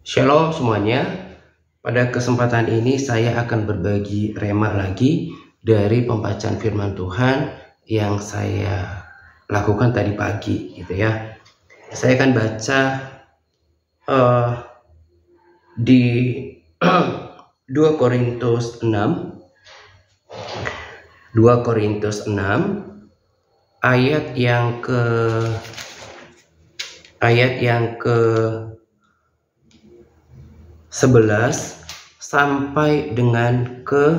Shalom semuanya. Pada kesempatan ini saya akan berbagi rema lagi dari pembacaan firman Tuhan yang saya lakukan tadi pagi gitu ya. Saya akan baca di 2 Korintus 6 ayat yang ke 11 sampai dengan ke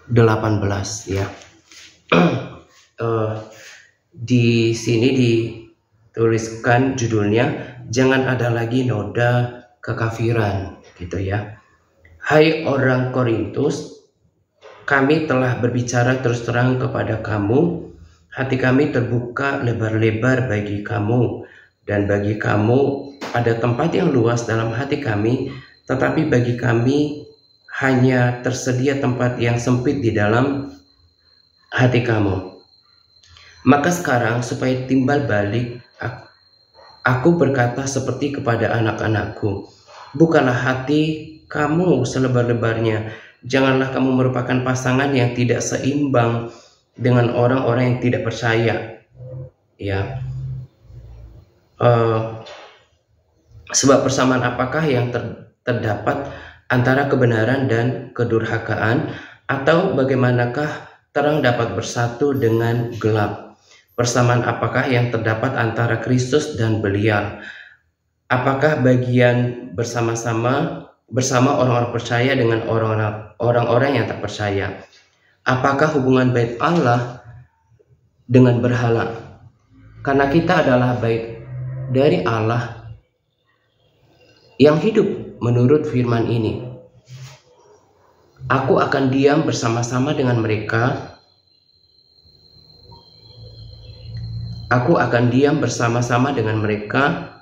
18 ya. Di sini dituliskan judulnya, jangan ada lagi noda kekafiran gitu ya. Hai orang Korintus, kami telah berbicara terus terang kepada kamu, hati kami terbuka lebar-lebar bagi kamu, dan bagi kamu ada tempat yang luas dalam hati kami, tetapi bagi kami hanya tersedia tempat yang sempit di dalam hati kamu. Maka sekarang supaya timbal balik, aku berkata seperti kepada anak-anakku, bukalah hati kamu selebar-lebarnya. Janganlah kamu merupakan pasangan yang tidak seimbang dengan orang-orang yang tidak percaya. Ya. Sebab persamaan apakah yang terdapat antara kebenaran dan kedurhakaan, atau bagaimanakah terang dapat bersatu dengan gelap? Persamaan apakah yang terdapat antara Kristus dan Belial? Apakah bagian bersama orang-orang percaya dengan orang-orang yang tak percaya? Apakah hubungan bait Allah dengan berhala? Karena kita adalah bait dari Allah yang hidup menurut firman ini. Aku akan diam bersama-sama dengan mereka. Aku akan diam bersama-sama dengan mereka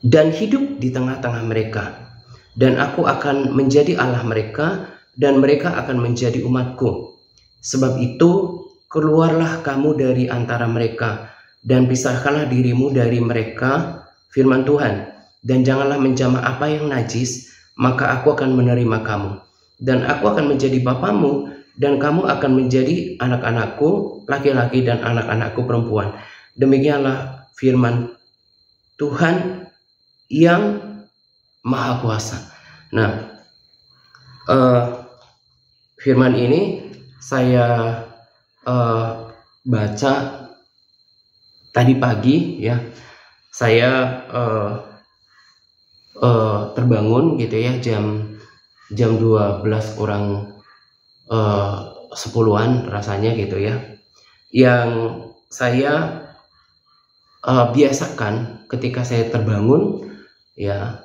dan hidup di tengah-tengah mereka. Dan aku akan menjadi Allah mereka, dan mereka akan menjadi umatku. Sebab itu, keluarlah kamu dari antara mereka, dan pisahkanlah dirimu dari mereka, firman Tuhan. Dan janganlah menjamah apa yang najis, maka aku akan menerima kamu. Dan aku akan menjadi bapamu, dan kamu akan menjadi anak-anakku laki-laki dan anak-anakku perempuan. Demikianlah firman Tuhan yang Maha Kuasa. Nah, firman ini saya baca tadi pagi ya. Saya terbangun gitu ya jam 12 kurang 10-an rasanya gitu ya. Yang saya biasakan ketika saya terbangun ya,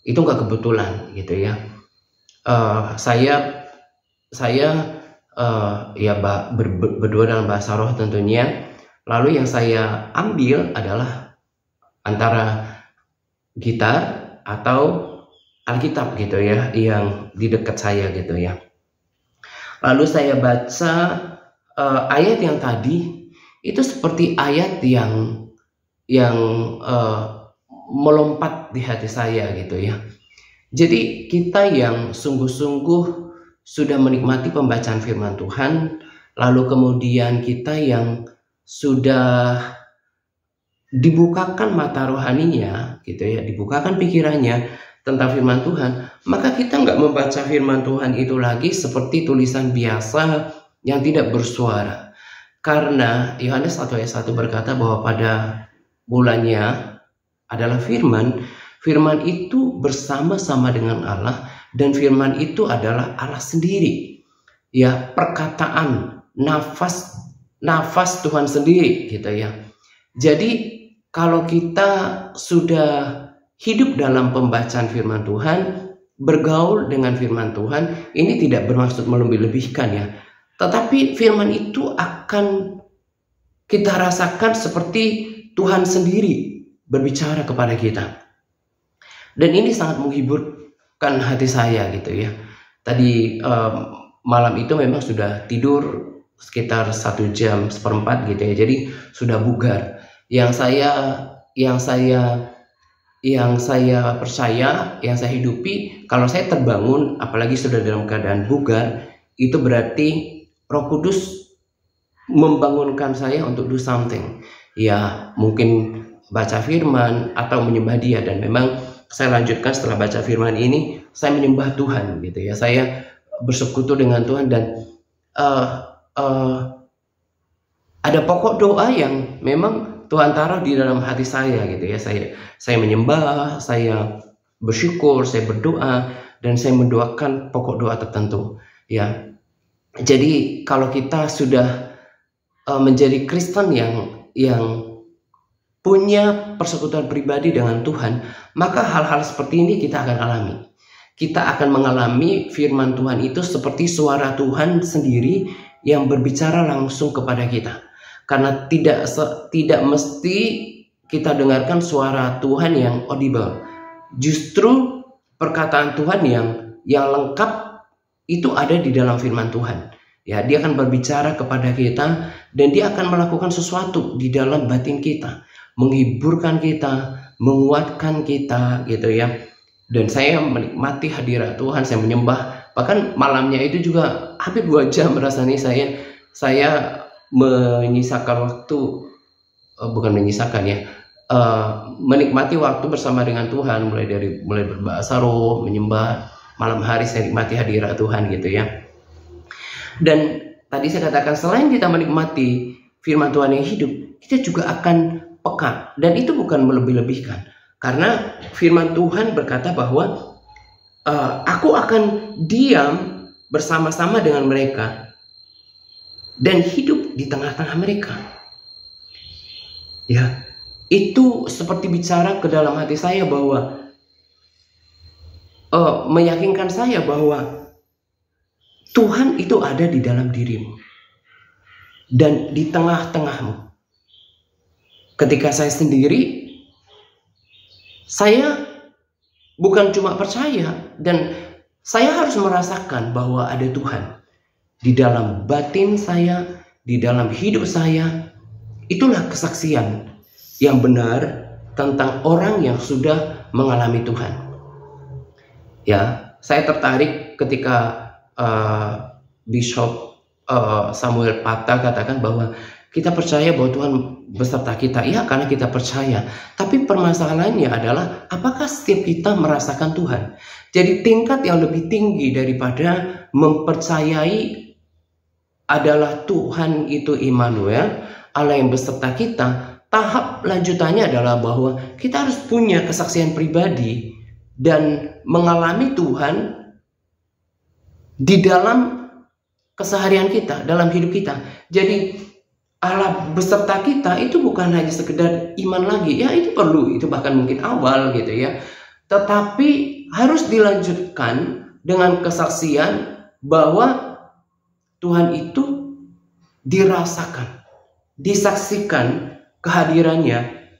itu nggak kebetulan gitu ya. Saya berdua dalam bahasa roh tentunya. Lalu yang saya ambil adalah antara gitar atau Alkitab gitu ya, yang di dekat saya gitu ya. Lalu saya baca ayat yang tadi itu seperti ayat yang melompat di hati saya gitu ya. Jadi kita yang sungguh-sungguh sudah menikmati pembacaan firman Tuhan, lalu kemudian kita yang sudah dibukakan mata rohaninya gitu ya, dibukakan pikirannya tentang firman Tuhan, maka kita nggak membaca firman Tuhan itu lagi seperti tulisan biasa yang tidak bersuara. Karena Yohanes 1 ayat 1 berkata bahwa pada mulanya adalah firman itu bersama-sama dengan Allah, dan firman itu adalah Allah sendiri. Ya, perkataan nafas Tuhan sendiri gitu ya. Jadi kalau kita sudah hidup dalam pembacaan firman Tuhan, bergaul dengan firman Tuhan, ini tidak bermaksud melebih-lebihkan ya. Tetapi firman itu akan kita rasakan seperti Tuhan sendiri berbicara kepada kita. Dan ini sangat menghiburkan hati hati saya gitu ya. Tadi malam itu memang sudah tidur sekitar 1 jam 1/4 gitu ya. Jadi sudah bugar. Yang saya percaya, yang saya hidupi, kalau saya terbangun, apalagi sudah dalam keadaan bugar, itu berarti Roh Kudus membangunkan saya untuk do something. Ya, mungkin baca firman atau menyembah Dia. Dan memang saya lanjutkan setelah baca firman ini, saya menyembah Tuhan gitu ya. Saya bersekutu dengan Tuhan, dan ada pokok doa yang memang Tuhan taruh di dalam hati saya gitu ya. Saya menyembah, saya bersyukur, saya berdoa, dan saya mendoakan pokok doa tertentu ya. Jadi kalau kita sudah menjadi Kristen yang punya persekutuan pribadi dengan Tuhan, maka hal-hal seperti ini kita akan alami. Kita akan mengalami firman Tuhan itu seperti suara Tuhan sendiri yang berbicara langsung kepada kita. Karena tidak mesti kita dengarkan suara Tuhan yang audible. Justru perkataan Tuhan yang lengkap itu ada di dalam firman Tuhan. Ya, Dia akan berbicara kepada kita, dan Dia akan melakukan sesuatu di dalam batin kita, menghiburkan kita, menguatkan kita gitu ya. Dan saya menikmati hadirat Tuhan, saya menyembah. Bahkan malamnya itu juga hampir 2 jam rasanya saya menyisakan waktu, bukan menyisakan ya, menikmati waktu bersama dengan Tuhan, mulai berbahasa roh, menyembah. Malam hari saya nikmati hadirat Tuhan gitu ya. Dan tadi saya katakan, selain kita menikmati firman Tuhan yang hidup, kita juga akan peka. Dan itu bukan melebih-lebihkan, karena firman Tuhan berkata bahwa aku akan diam bersama-sama dengan mereka dan hidup di tengah-tengah mereka. Ya, itu seperti bicara ke dalam hati saya bahwa meyakinkan saya bahwa Tuhan itu ada di dalam dirimu dan di tengah-tengahmu. Ketika saya sendiri, saya bukan cuma percaya, dan saya harus merasakan bahwa ada Tuhan di dalam batin saya, di dalam hidup saya. Itulah kesaksian yang benar tentang orang yang sudah mengalami Tuhan. Ya, saya tertarik ketika Bishop Samuel Pata katakan bahwa kita percaya bahwa Tuhan beserta kita. Ya, karena kita percaya. Tapi permasalahannya adalah, apakah setiap kita merasakan Tuhan? Jadi tingkat yang lebih tinggi daripada mempercayai adalah Tuhan itu Immanuel, Allah yang beserta kita. Tahap lanjutannya adalah bahwa kita harus punya kesaksian pribadi dan mengalami Tuhan di dalam keseharian kita, dalam hidup kita. Jadi Allah beserta kita itu bukan hanya sekedar iman lagi. Ya, itu perlu, itu bahkan mungkin awal gitu ya. Tetapi harus dilanjutkan dengan kesaksian bahwa Tuhan itu dirasakan, disaksikan kehadirannya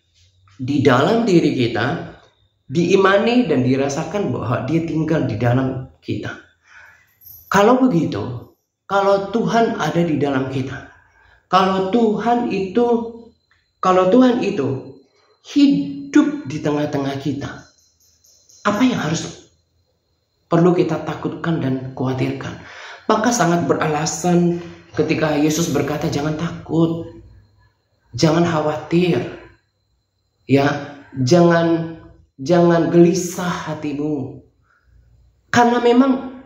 di dalam diri kita, diimani dan dirasakan bahwa Dia tinggal di dalam kita. Kalau begitu, kalau Tuhan ada di dalam kita, kalau Tuhan itu hidup di tengah-tengah kita, apa yang harus perlu kita takutkan dan khawatirkan? Maka sangat beralasan ketika Yesus berkata, jangan takut, jangan khawatir, ya, jangan gelisah hatimu, karena memang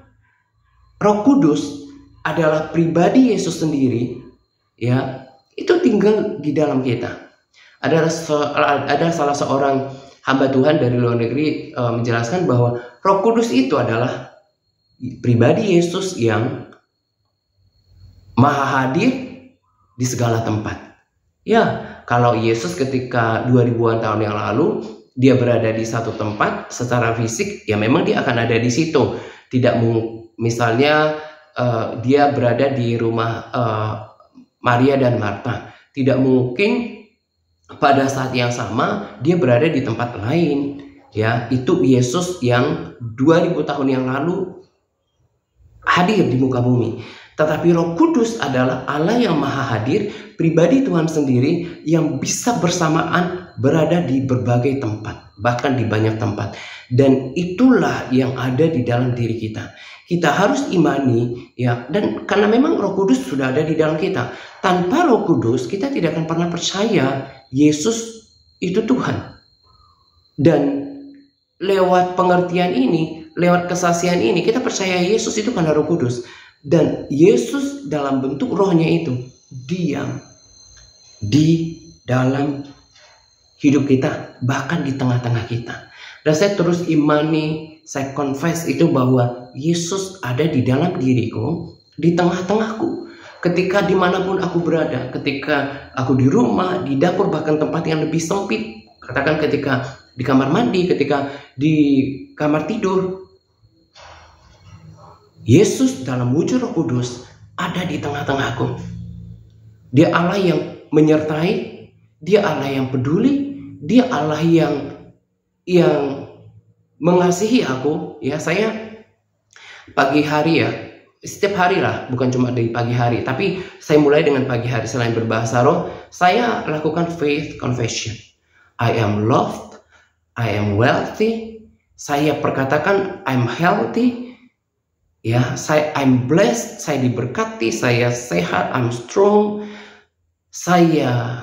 Roh Kudus adalah pribadi Yesus sendiri, ya, itu tinggal di dalam kita. Ada salah seorang hamba Tuhan dari luar negeri menjelaskan bahwa Roh Kudus itu adalah pribadi Yesus yang maha hadir di segala tempat. Ya, kalau Yesus ketika 2000-an tahun yang lalu dia berada di satu tempat secara fisik, ya memang dia akan ada di situ. Tidak misalnya dia berada di rumah Maria dan Marta, tidak mungkin pada saat yang sama dia berada di tempat lain. Ya, itu Yesus yang 2000 tahun yang lalu hadir di muka bumi. Tetapi Roh Kudus adalah Allah yang maha hadir, pribadi Tuhan sendiri yang bisa bersamaan berada di berbagai tempat, bahkan di banyak tempat. Dan itulah yang ada di dalam diri kita. Kita harus imani, ya, dan karena memang Roh Kudus sudah ada di dalam kita. Tanpa Roh Kudus kita tidak akan pernah percaya Yesus itu Tuhan. Dan lewat pengertian ini, lewat kesaksian ini, kita percaya Yesus itu karena Roh Kudus. Dan Yesus dalam bentuk rohnya itu diam di dalam hidup kita, bahkan di tengah-tengah kita. Dan saya terus imani, saya confess itu bahwa Yesus ada di dalam diriku, di tengah-tengahku. Ketika dimanapun aku berada, ketika aku di rumah, di dapur, bahkan tempat yang lebih sempit. Katakan ketika di kamar mandi, ketika di kamar tidur. Yesus dalam wujud Roh Kudus ada di tengah-tengahku. Dia Allah yang menyertai, dia Allah yang peduli, dia Allah yang mengasihi aku. Ya, saya pagi hari, ya, setiap hari lah, bukan cuma dari pagi hari, tapi saya mulai dengan pagi hari. Selain berbahasa roh, saya lakukan faith confession. I am loved, I am wealthy. Saya perkatakan I'm healthy. Ya, I'm blessed, saya diberkati, saya sehat, I'm strong, saya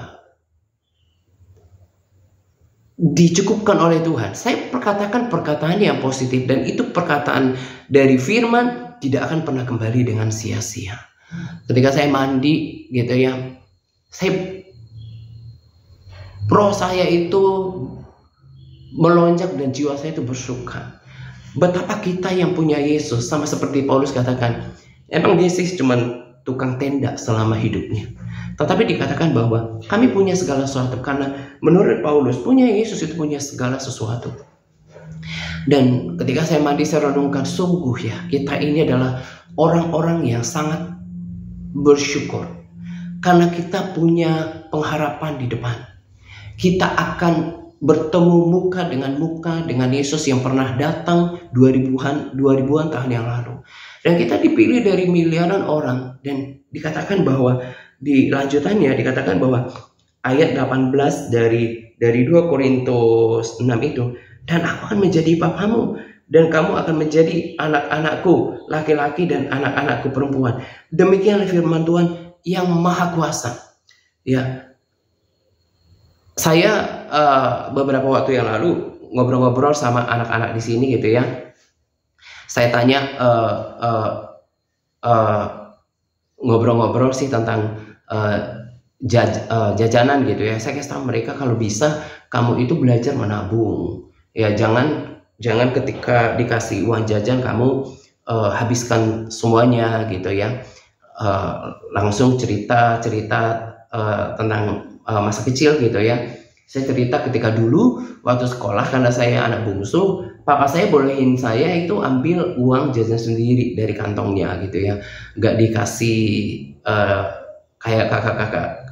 dicukupkan oleh Tuhan. Saya perkatakan perkataan yang positif, dan itu perkataan dari firman tidak akan pernah kembali dengan sia-sia. Ketika saya mandi, gitu ya, roh saya itu melonjak dan jiwa saya itu bersuka. Betapa kita yang punya Yesus, sama seperti Paulus katakan, emang dia sih cuma tukang tenda selama hidupnya. Tetapi dikatakan bahwa kami punya segala sesuatu, karena menurut Paulus punya Yesus itu punya segala sesuatu. Dan ketika saya mandi, saya renungkan, sungguh ya, kita ini adalah orang-orang yang sangat bersyukur. Karena kita punya pengharapan di depan. Kita akan bertemu muka dengan Yesus yang pernah datang 2000-an tahun yang lalu. Dan kita dipilih dari miliaran orang. Dan dikatakan bahwa di lanjutannya dikatakan bahwa ayat 18 dari 2 Korintus 6 itu, dan aku akan menjadi bapamu dan kamu akan menjadi anak-anakku laki-laki dan anak-anakku perempuan. Demikianlah firman Tuhan yang maha kuasa. Ya, saya beberapa waktu yang lalu ngobrol-ngobrol sama anak-anak di sini, gitu ya. Saya tanya ngobrol-ngobrol sih tentang jajanan, gitu ya. Saya kasih tahu mereka, kalau bisa kamu itu belajar menabung. Ya, jangan ketika dikasih uang jajan kamu habiskan semuanya, gitu ya. Langsung cerita tentang masa kecil, gitu ya. Saya cerita ketika dulu waktu sekolah, karena saya anak bungsu, papa saya bolehin saya itu ambil uang jajan sendiri dari kantongnya, gitu ya. Gak dikasih kayak kakak-kakak.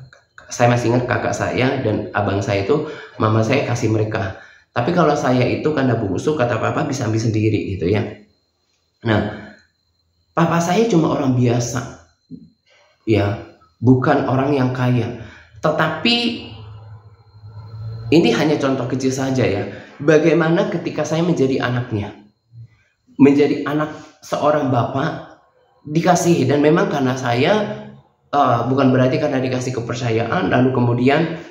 Saya masih ingat kakak saya dan abang saya itu, mama saya kasih mereka. Tapi kalau saya itu karena bungsu, kata papa bisa ambil sendiri, gitu ya. Nah, papa saya cuma orang biasa, ya, bukan orang yang kaya. Tetapi ini hanya contoh kecil saja, ya. Bagaimana ketika saya menjadi anaknya, menjadi anak seorang bapak, dikasih. Dan memang karena saya bukan berarti karena dikasih kepercayaan lalu kemudian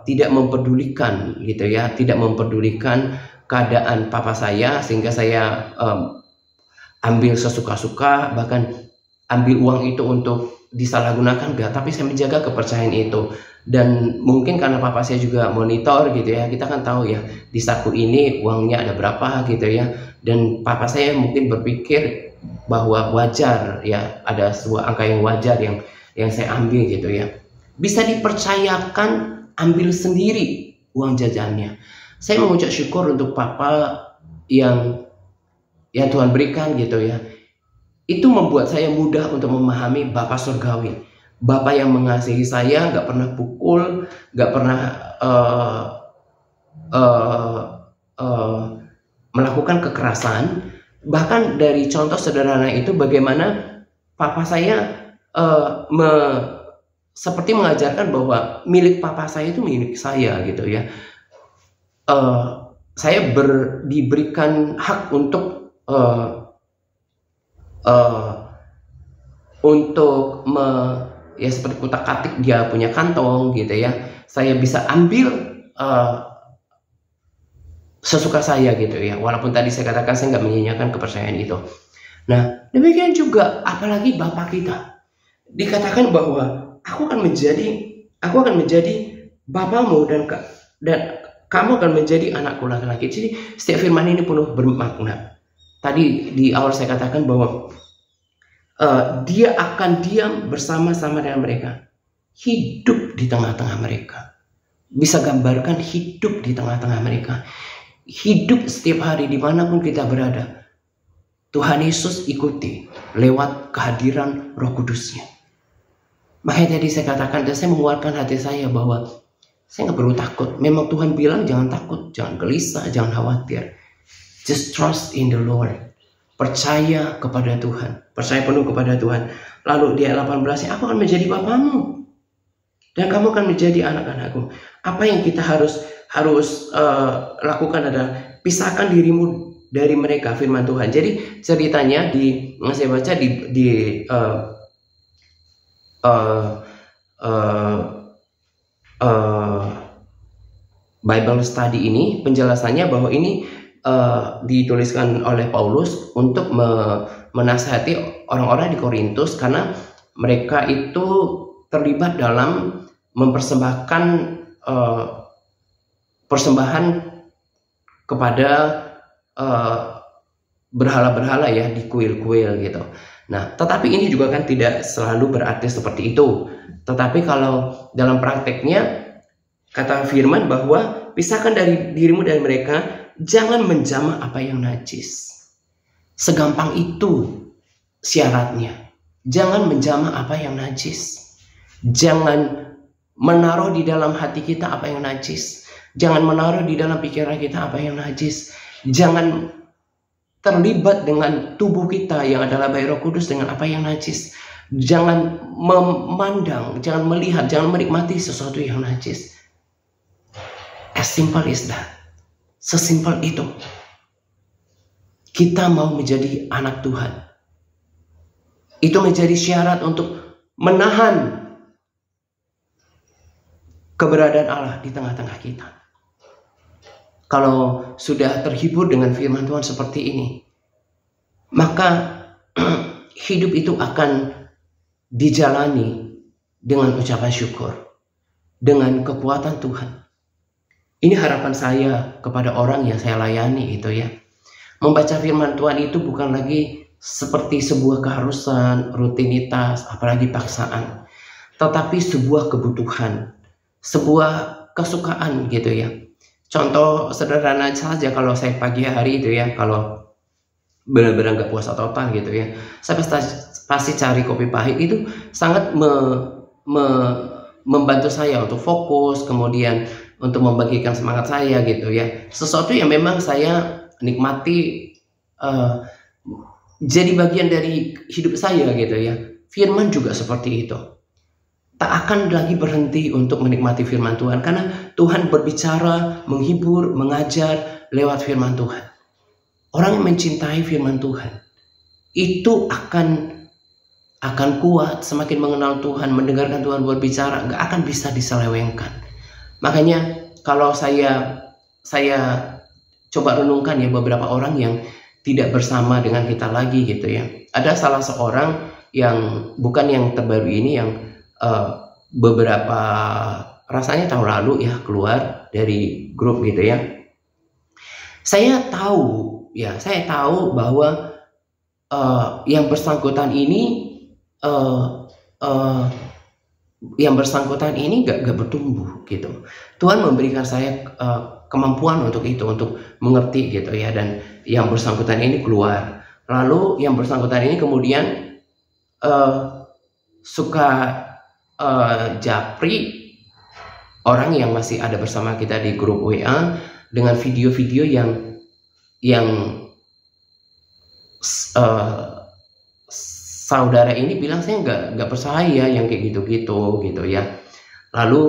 tidak mempedulikan, gitu ya, tidak mempedulikan keadaan papa saya, sehingga saya ambil sesuka-suka, bahkan ambil uang itu untuk disalahgunakan, tapi saya menjaga kepercayaan itu. Dan mungkin karena papa saya juga monitor, gitu ya, kita kan tahu ya di saku ini uangnya ada berapa, gitu ya. Dan papa saya mungkin berpikir bahwa wajar, ya, ada sebuah angka yang wajar yang saya ambil, gitu ya. Bisa dipercayakan ambil sendiri uang jajannya. Saya mengucap syukur untuk papa yang Tuhan berikan, gitu ya. Itu membuat saya mudah untuk memahami Bapa surgawi. Bapak yang mengasihi saya, gak pernah pukul, gak pernah melakukan kekerasan, Bahkan dari contoh sederhana itu bagaimana papa saya seperti mengajarkan bahwa milik papa saya itu milik saya gitu ya. Saya diberikan hak untuk ya seperti kutak-katik dia punya kantong gitu ya. Saya bisa ambil sesuka saya gitu ya. Walaupun tadi saya katakan saya nggak menyanyikan kepercayaan itu. Nah, demikian juga apalagi Bapak kita. Dikatakan bahwa aku akan menjadi bapamu dan kamu akan menjadi anakku laki-laki. Jadi setiap firman ini penuh bermakna. Tadi di awal saya katakan bahwa dia akan diam bersama-sama dengan mereka, hidup di tengah-tengah mereka. Bisa gambarkan hidup di tengah-tengah mereka, hidup setiap hari dimanapun kita berada. Tuhan Yesus ikuti lewat kehadiran Roh Kudusnya. Makanya tadi saya katakan dan saya menguatkan hati saya bahwa saya nggak perlu takut. Memang Tuhan bilang jangan takut, jangan gelisah, jangan khawatir. Just trust in the Lord. Percaya kepada Tuhan, percaya penuh kepada Tuhan. Lalu di ayat 18, aku akan menjadi bapamu dan kamu akan menjadi anak-anakku. Apa yang kita harus lakukan adalah pisahkan dirimu dari mereka, firman Tuhan. Jadi ceritanya saya baca di Bible study ini, penjelasannya bahwa ini dituliskan oleh Paulus untuk menasihati orang-orang di Korintus karena mereka itu terlibat dalam mempersembahkan persembahan kepada berhala-berhala ya, di kuil-kuil gitu. Nah, tetapi ini juga kan tidak selalu berarti seperti itu. Tetapi kalau dalam prakteknya kata firman bahwa pisahkan dari dirimu dan mereka, jangan menjamah apa yang najis. Segampang itu syaratnya. Jangan menjamah apa yang najis. Jangan menaruh di dalam hati kita apa yang najis. Jangan menaruh di dalam pikiran kita apa yang najis. Jangan terlibat dengan tubuh kita yang adalah bayi Roh Kudus dengan apa yang najis. Jangan memandang, jangan melihat, jangan menikmati sesuatu yang najis. As simple as that. Sesimpel itu. Kita mau menjadi anak Tuhan. Itu menjadi syarat untuk menahan keberadaan Allah di tengah-tengah kita. Kalau sudah terhibur dengan firman Tuhan seperti ini, maka hidup itu akan dijalani dengan ucapan syukur, dengan kekuatan Tuhan. Ini harapan saya kepada orang yang saya layani itu ya. Membaca firman Tuhan itu bukan lagi seperti sebuah keharusan, rutinitas, apalagi paksaan, tetapi sebuah kebutuhan, sebuah kesukaan gitu ya. Contoh sederhana saja, kalau saya pagi hari itu ya, kalau benar-benar nggak puasa total gitu ya, saya pasti cari kopi pahit. Itu sangat membantu saya untuk fokus, kemudian untuk membagikan semangat saya gitu ya. Sesuatu yang memang saya nikmati, jadi bagian dari hidup saya gitu ya. Firman juga seperti itu. Tak akan lagi berhenti untuk menikmati firman Tuhan, karena Tuhan berbicara, menghibur, mengajar lewat firman Tuhan. Orang yang mencintai firman Tuhan itu akan kuat, semakin mengenal Tuhan, mendengarkan Tuhan berbicara, nggak akan bisa diselewengkan. Makanya kalau saya coba renungkan ya, beberapa orang yang tidak bersama dengan kita lagi gitu ya. Ada salah seorang yang bukan yang terbaru ini, yang beberapa rasanya tahun lalu ya keluar dari grup gitu ya. Saya tahu bahwa yang bersangkutan ini gak bertumbuh gitu. Tuhan memberikan saya kemampuan untuk itu, untuk mengerti gitu ya. Dan yang bersangkutan ini keluar. Lalu yang bersangkutan ini kemudian suka japri orang yang masih ada bersama kita di grup WA dengan video-video yang saudara ini bilang saya nggak percaya yang kayak gitu-gitu gitu ya. Lalu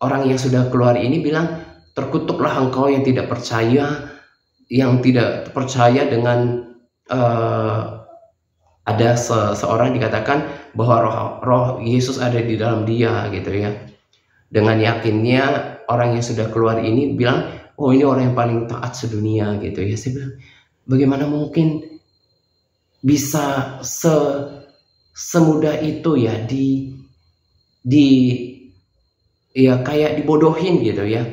orang yang sudah keluar ini bilang, terkutuklah engkau yang tidak percaya dengan ada seorang dikatakan bahwa roh Yesus ada di dalam dia gitu ya. Dengan yakinnya orang yang sudah keluar ini bilang, oh ini orang yang paling taat sedunia gitu ya. Saya bilang, bagaimana mungkin bisa semudah itu ya ya kayak dibodohin gitu ya.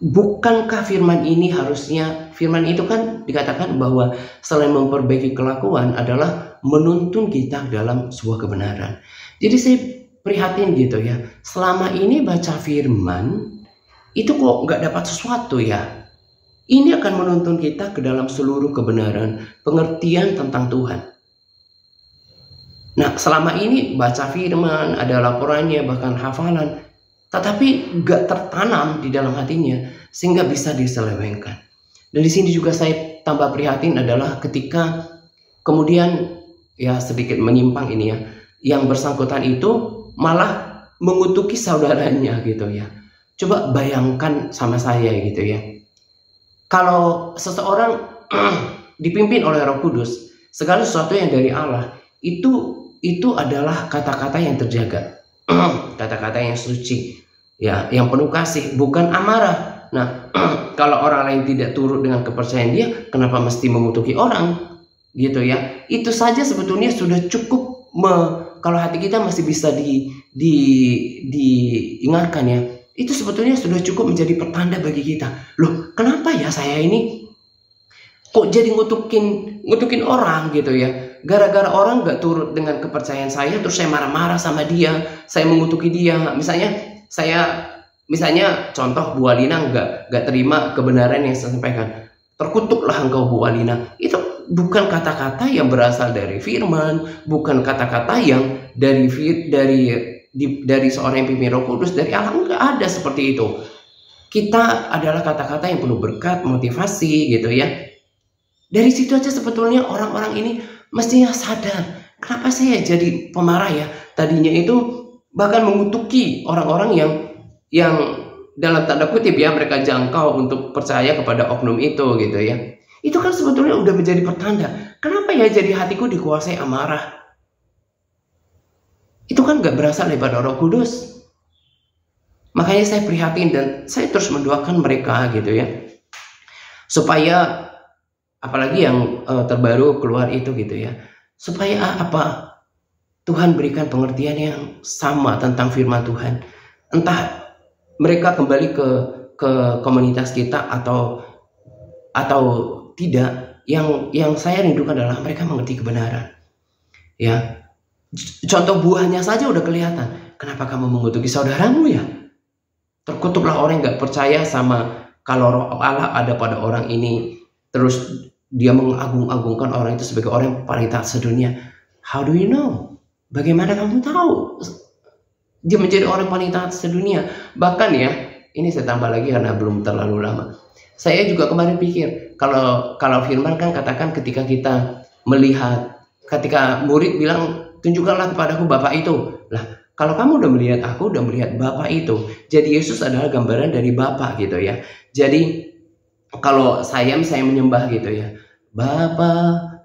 Bukankah firman itu kan dikatakan bahwa selain memperbaiki kelakuan adalah menuntun kita dalam sebuah kebenaran. Jadi saya prihatin gitu ya, selama ini baca firman itu kok nggak dapat sesuatu ya. Ini akan menuntun kita ke dalam seluruh kebenaran, pengertian tentang Tuhan. Nah, selama ini baca firman, ada laporannya, bahkan hafalan, tetapi gak tertanam di dalam hatinya sehingga bisa diselewengkan. Dan di sini juga saya tambah prihatin adalah ketika kemudian ya sedikit menyimpang ini ya, yang bersangkutan itu malah mengutuki saudaranya gitu ya. Coba bayangkan sama saya gitu ya. Kalau seseorang dipimpin oleh Roh Kudus, segala sesuatu yang dari Allah itu adalah kata-kata yang terjaga, kata-kata yang suci, ya, yang penuh kasih, bukan amarah. Nah, kalau orang lain tidak turut dengan kepercayaan dia, kenapa mesti mengutuki orang, gitu ya? Itu saja sebetulnya sudah cukup. Kalau hati kita masih bisa diingatkan ya, itu sebetulnya sudah cukup menjadi pertanda bagi kita. Loh, kenapa ya saya ini kok jadi ngutukin orang gitu ya? Gara-gara orang gak turut dengan kepercayaan saya, terus saya marah-marah sama dia, saya mengutuki dia. Misalnya contoh Bu Alina gak terima kebenaran yang saya sampaikan. Terkutuklah engkau Bu Alina. Itu bukan kata-kata yang berasal dari firman, bukan kata-kata yang dari seorang yang pimpin Roh Kudus, dari Allah. Nggak ada seperti itu. Kita adalah kata-kata yang penuh berkat, motivasi gitu ya. Dari situ aja sebetulnya orang-orang ini mestinya sadar, kenapa saya jadi pemarah ya. Tadinya itu bahkan mengutuki orang-orang yang dalam tanda kutip ya, mereka jangkau untuk percaya kepada oknum itu gitu ya. Itu kan sebetulnya udah menjadi pertanda. Kenapa ya jadi hatiku dikuasai amarah? Itu kan gak berasal daripada Roh Kudus. Makanya saya prihatin dan saya terus mendoakan mereka gitu ya, supaya apalagi yang terbaru keluar itu gitu ya, supaya Tuhan berikan pengertian yang sama tentang firman Tuhan. Entah mereka kembali ke komunitas kita atau tidak. Yang saya rindukan adalah mereka mengerti kebenaran. Ya, contoh buahnya saja udah kelihatan. Kenapa kamu mengutuki saudaramu ya? Terkutuklah orang yang gak percaya sama kalau roh Allah ada pada orang ini, terus dia mengagung-agungkan orang itu sebagai orang yang paling taat sedunia. How do you know? Bagaimana kamu tahu dia menjadi orang paling taat sedunia? Bahkan ya, ini saya tambah lagi karena belum terlalu lama. Saya juga kemarin pikir, kalau firman kan katakan ketika kita melihat, ketika murid bilang, tunjukkanlah kepadaku Bapa itu. Lah, kalau kamu udah melihat aku, udah melihat Bapa itu. Jadi Yesus adalah gambaran dari Bapa gitu ya. Jadi kalau saya misalnya menyembah gitu ya, Bapa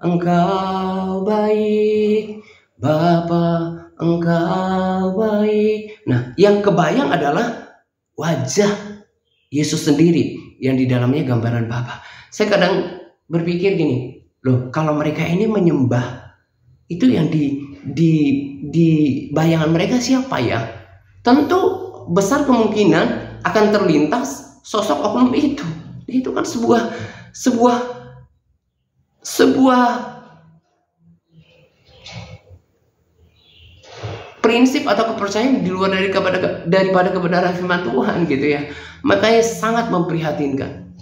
engkau baik, Bapa engkau baik. Nah, yang kebayang adalah wajah Yesus sendiri yang di dalamnya gambaran Bapa. Saya kadang berpikir gini, loh, kalau mereka ini menyembah, itu yang di bayangan mereka siapa ya? Tentu besar kemungkinan akan terlintas sosok oknum itu. Itu kan sebuah prinsip atau kepercayaan di luar daripada kebenaran firman Tuhan gitu ya. Makanya sangat memprihatinkan.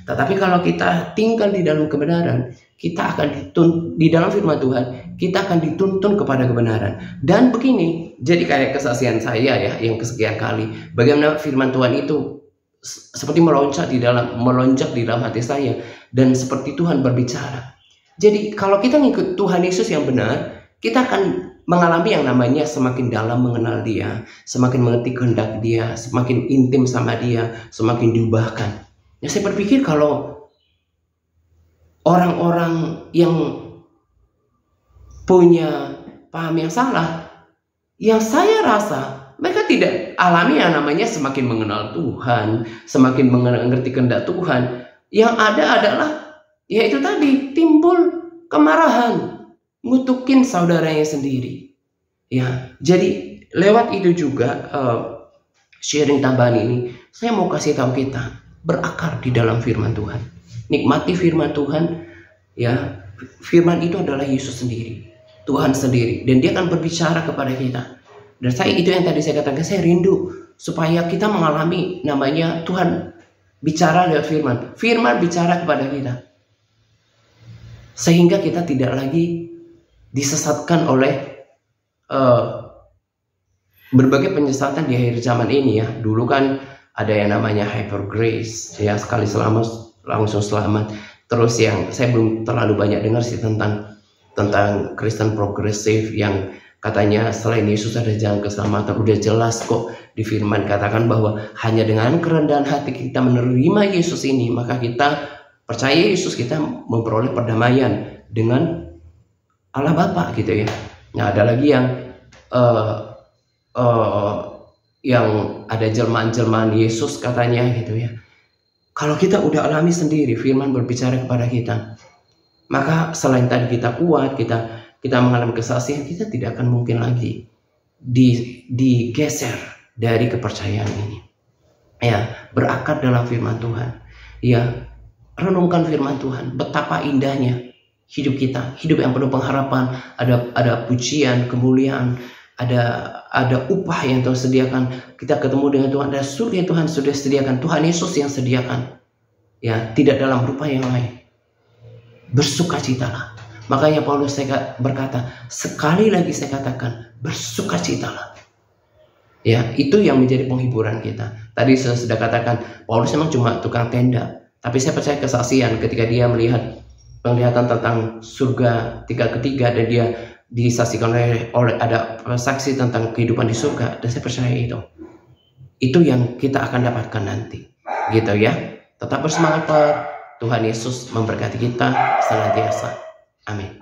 Tetapi kalau kita tinggal di dalam kebenaran, kita akan dituntun di dalam firman Tuhan, kita akan dituntun kepada kebenaran. Dan begini, jadi kayak kesaksian saya ya yang kesekian kali, bagaimana firman Tuhan itu seperti melonjak di dalam hati saya, dan seperti Tuhan berbicara. Jadi kalau kita ngikut Tuhan Yesus yang benar, kita akan mengalami yang namanya semakin dalam mengenal Dia, semakin mengerti kehendak Dia, semakin intim sama Dia, semakin diubahkan. Ya, saya berpikir kalau orang-orang yang punya paham yang salah, yang saya rasa mereka tidak alami yang namanya semakin mengenal Tuhan, semakin mengerti kehendak Tuhan. Yang ada adalah yaitu tadi, timbul kemarahan, ngutukin saudaranya sendiri. Ya, jadi lewat itu juga sharing tambahan ini, saya mau kasih tahu kita berakar di dalam firman Tuhan. Nikmati firman Tuhan, ya. Firman itu adalah Yesus sendiri, Tuhan sendiri, dan Dia akan berbicara kepada kita. Dan itu yang tadi saya katakan, saya rindu supaya kita mengalami namanya Tuhan bicara lewat firman. Firman bicara kepada kita, sehingga kita tidak lagi disesatkan oleh berbagai penyesatan di akhir zaman ini ya. Dulu kan ada yang namanya hyper grace, ya, sekali selamat langsung selamat. Terus yang saya belum terlalu banyak dengar sih tentang Kristen progresif yang katanya selain Yesus ada jalan keselamatan. Udah jelas kok di firman katakan bahwa hanya dengan kerendahan hati kita menerima Yesus ini, maka kita percaya Yesus, kita memperoleh perdamaian dengan Allah Bapa gitu ya. Nah, ada lagi yang ada jelmaan-jelmaan Yesus katanya gitu ya. Kalau kita udah alami sendiri firman berbicara kepada kita, maka selain tadi kita kuat, kita mengalami kesaksian, kita tidak akan mungkin lagi digeser dari kepercayaan ini. Ya, berakar dalam firman Tuhan. Ya, renungkan firman Tuhan. Betapa indahnya hidup kita, hidup yang penuh pengharapan. Ada pujian, kemuliaan, ada upah yang Tuhan sediakan. Kita ketemu dengan Tuhan, ada surga yang Tuhan sudah sediakan. Tuhan Yesus yang sediakan. Ya, tidak dalam rupa yang lain. Bersukacitalah. Makanya Paulus berkata, sekali lagi saya katakan, bersukacitalah. Ya, itu yang menjadi penghiburan kita. Tadi saya sudah katakan, Paulus memang cuma tukang tenda, tapi saya percaya kesaksian ketika dia melihat penglihatan tentang surga tingkat ketiga, dan dia disaksikan oleh ada saksi tentang kehidupan di surga, dan saya percaya itu yang kita akan dapatkan nanti, gitu ya. Tetap bersemangat, Pak. Tuhan Yesus memberkati kita senantiasa. Amin.